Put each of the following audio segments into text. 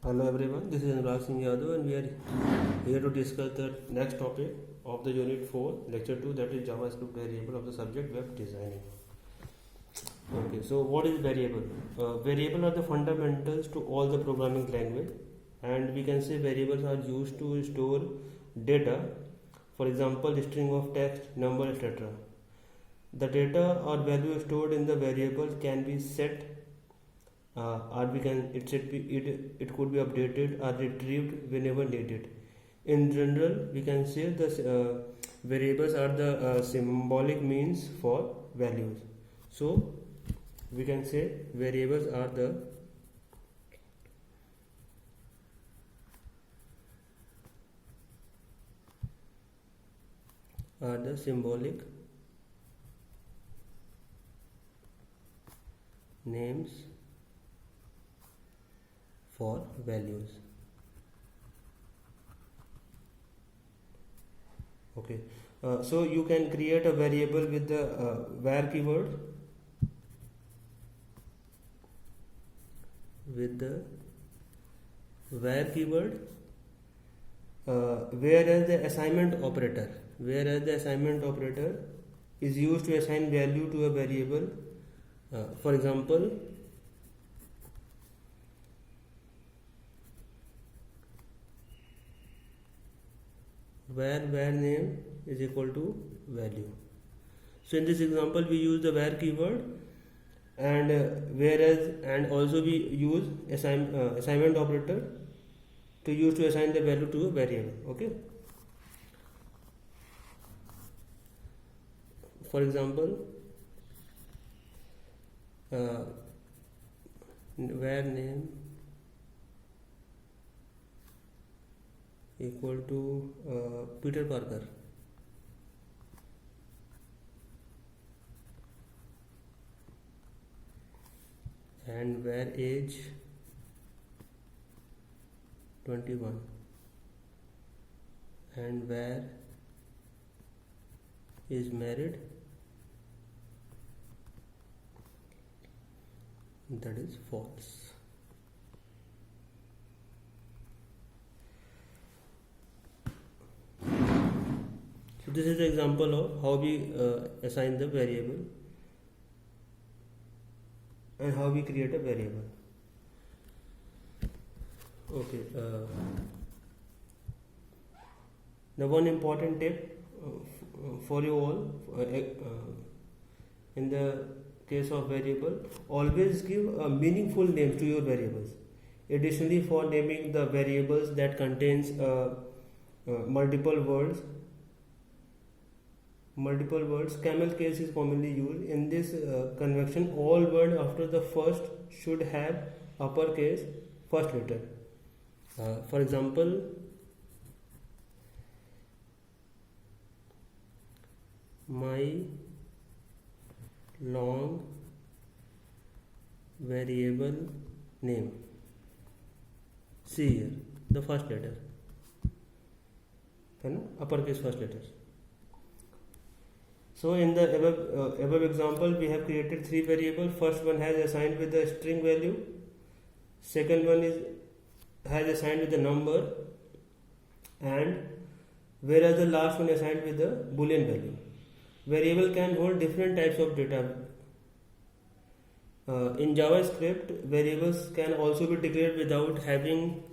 Hello everyone, this is Anurag Singh Yadav and we are here to discuss the next topic of the Unit 4, Lecture 2, that is JavaScript variable of the subject web designing. Okay, so what is variable? Variable are the fundamentals to all the programming language, and we can say variables are used to store data, for example, string of text, number, etc. The data or value stored in the variable can be set or we can it could be updated or retrieved whenever needed. In general, we can say the variables are the symbolic means for values. So we can say variables are the symbolic names for values. Okay, so you can create a variable with the var keyword, whereas the assignment operator is used to assign value to a variable. For example, var name is equal to value. So in this example we use the var keyword, and and also we use assignment operator to use to assign the value to a variable. Okay, for example, var name equal to Peter Parker, and var age 21, and var is married, that is false. So this is the example of how we assign the variable and how we create a variable. Okay, the one important tip for you all in the case of variable, always give meaningful names to your variables. Additionally, for naming the variables that contains multiple words, camel case is commonly used. In this convention, all words after the first should have uppercase first letter. For example, my long variable name. See here, the first letter, uppercase first letters. So in the above example, we have created three variables. First one has assigned with the string value. Second one has assigned with the number, and whereas the last one assigned with the boolean value. Variable can hold different types of data. In JavaScript, variables can also be declared without having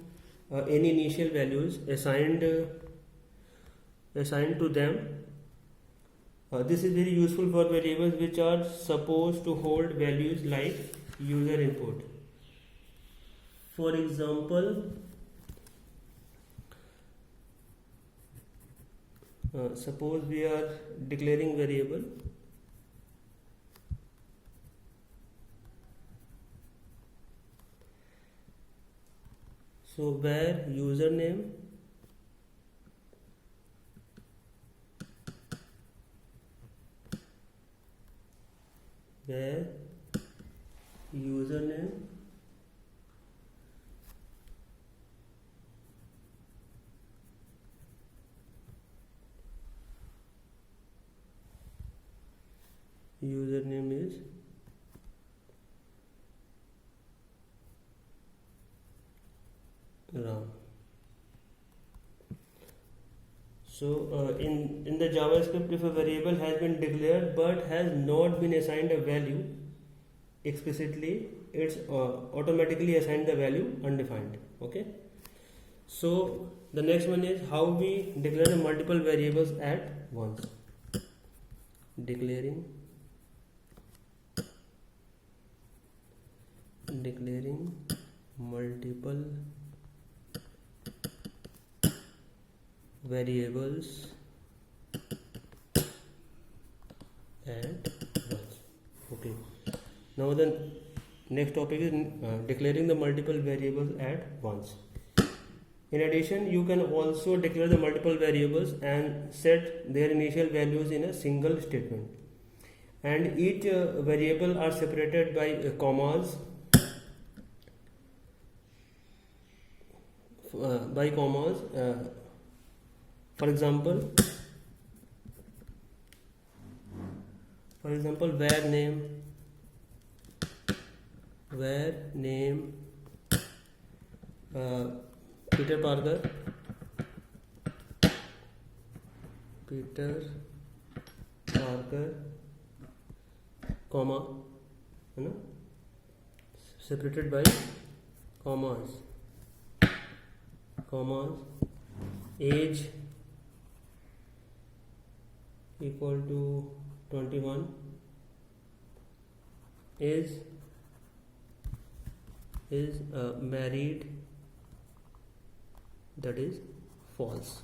any initial values assigned to them. This is very useful for variables which are supposed to hold values like user input. For example, suppose we are declaring variable so var username username is Ram. So in the JavaScript, if a variable has been declared but has not been assigned a value explicitly, it's automatically assigned the value undefined. Okay. So the next one is how we declare multiple variables at once. Declaring multiple variables at once. Okay. Now the next topic is declaring the multiple variables at once. In addition, you can also declare the multiple variables and set their initial values in a single statement. And each variable are separated by commas. For example, var name Peter Parker, comma, separated by commas, age equal to 21, is married, that is false.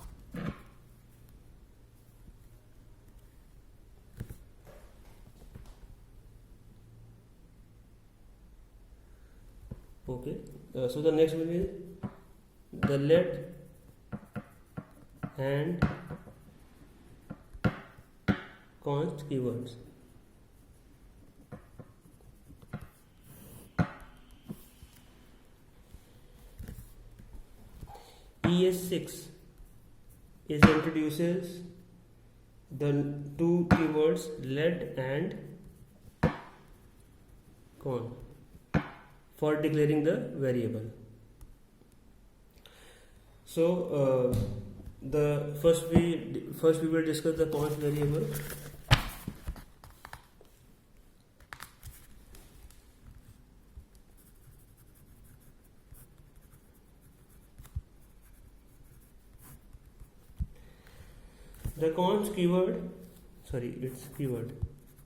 Okay, so the next one is the let and const keywords. ES6 introduces the two keywords let and con for declaring the variable. So the first we will discuss the const variable. The const keyword,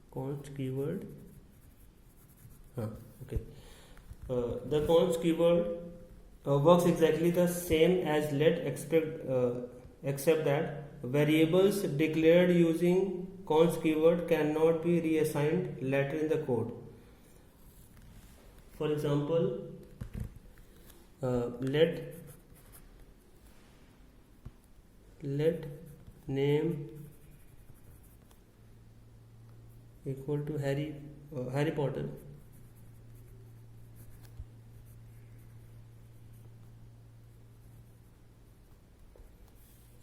const keyword. Okay. The const keyword works exactly the same as let, except that variables declared using const keyword cannot be reassigned later in the code. For example, let name equal to Harry Potter,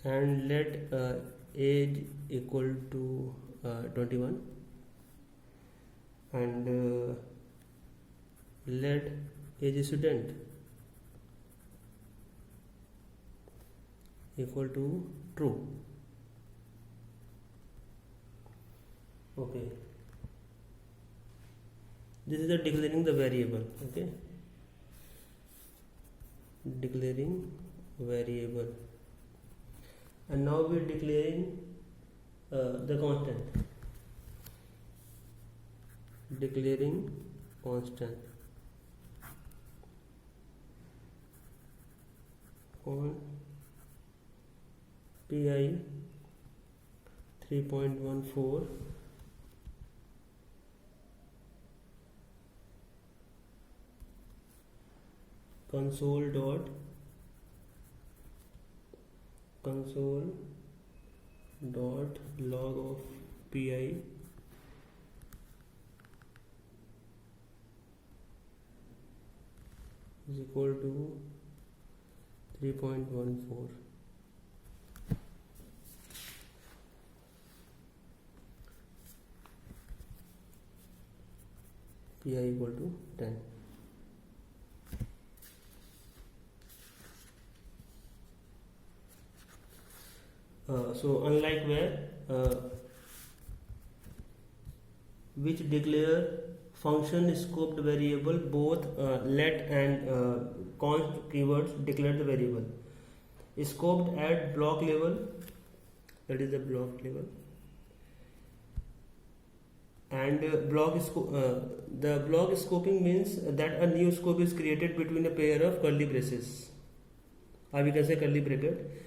and let age equal to 21, and let age student equal to true. Okay, this is the declaring the variable. Okay, declaring variable, and now we are declaring the constant. Declaring constant. On PI 3.14 console dot log of PI is equal to 3.14. PI equal to 10. So unlike where which declare function scoped variable, both let and const keywords declare the variable scoped at block level, that is the block level, and the block scoping means that a new scope is created between a pair of curly braces, or we can say curly bracket.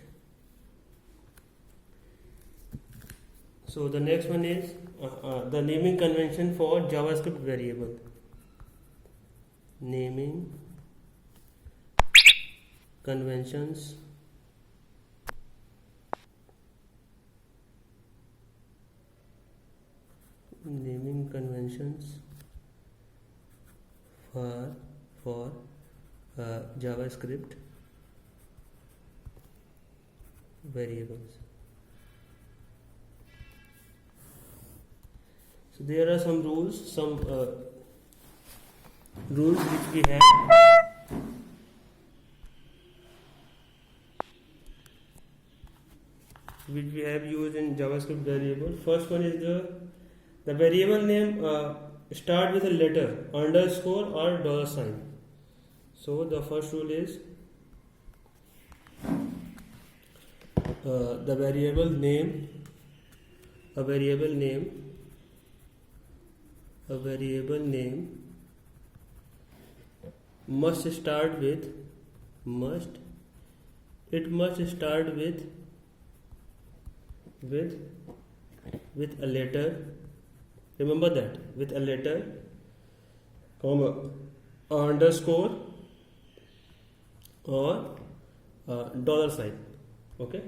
So the next one is the naming convention for JavaScript variable. Naming conventions for JavaScript variables. So there are some rules, which we have. Which we have used in JavaScript variable. First one is the variable name start with a letter, underscore or dollar sign. So the first rule is the variable name must start with a letter. Remember that, with a letter, comma, underscore or dollar sign. Okay.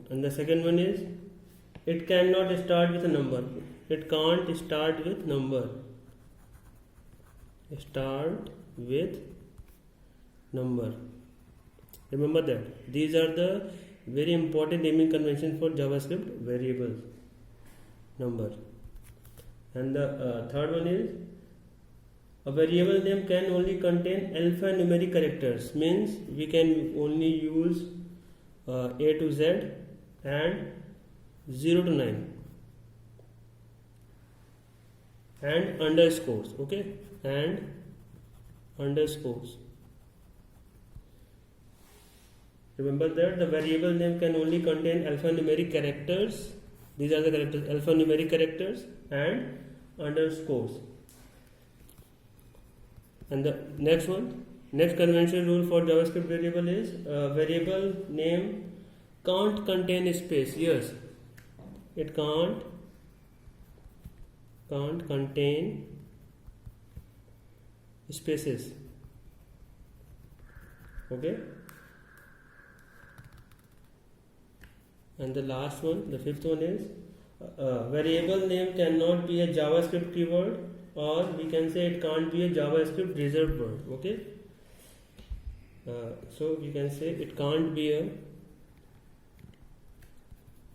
And the second one is it cannot start with a number. It can't start with number. Start with number. Remember that. These are the very important naming conventions for JavaScript variables. Number. And the third one is a variable name can only contain alphanumeric characters. Means we can only use A to Z and 0 to 9 and underscores. Okay, and underscores. Remember that the variable name can only contain alphanumeric characters. These are the characters, alphanumeric characters and underscores. And the next conventional rule for JavaScript variable is variable name can't contain space. Yes, it can't contain spaces. Okay. And the last one, the fifth one is variable name cannot be a JavaScript keyword, or we can say it can't be a JavaScript reserved word. Okay. So we can say it can't be a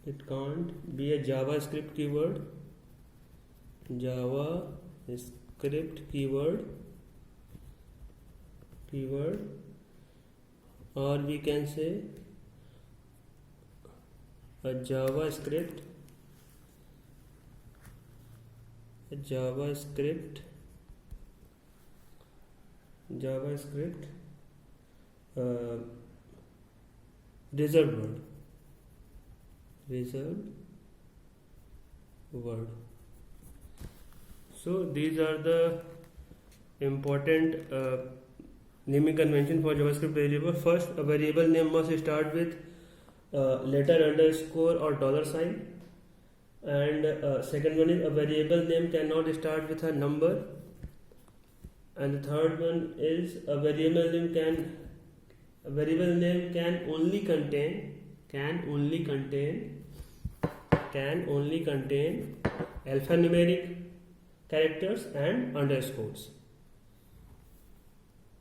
JavaScript keyword, or we can say a JavaScript reserved word. So these are the important naming convention for JavaScript variable. First, a variable name must start with letter, underscore or dollar sign. And second one is a variable name cannot start with a number. And the third one is a variable name can only contain alphanumeric characters and underscores.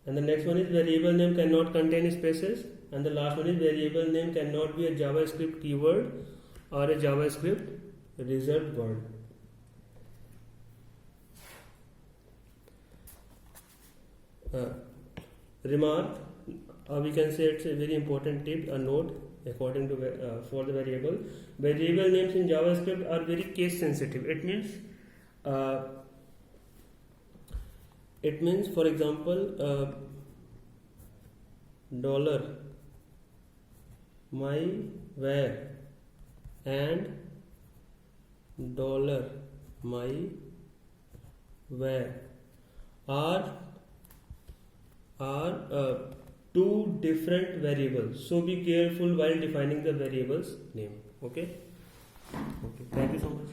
And the next one is variable name cannot contain spaces. And the last one is variable name cannot be a JavaScript keyword or a JavaScript reserved word. Remark: we can say it's a very important tip, a note according to for the variable. Variable names in JavaScript are very case sensitive. It means for example, dollar my where and dollar my where are two different variables, so be careful while defining the variable's name. Okay, thank you so much.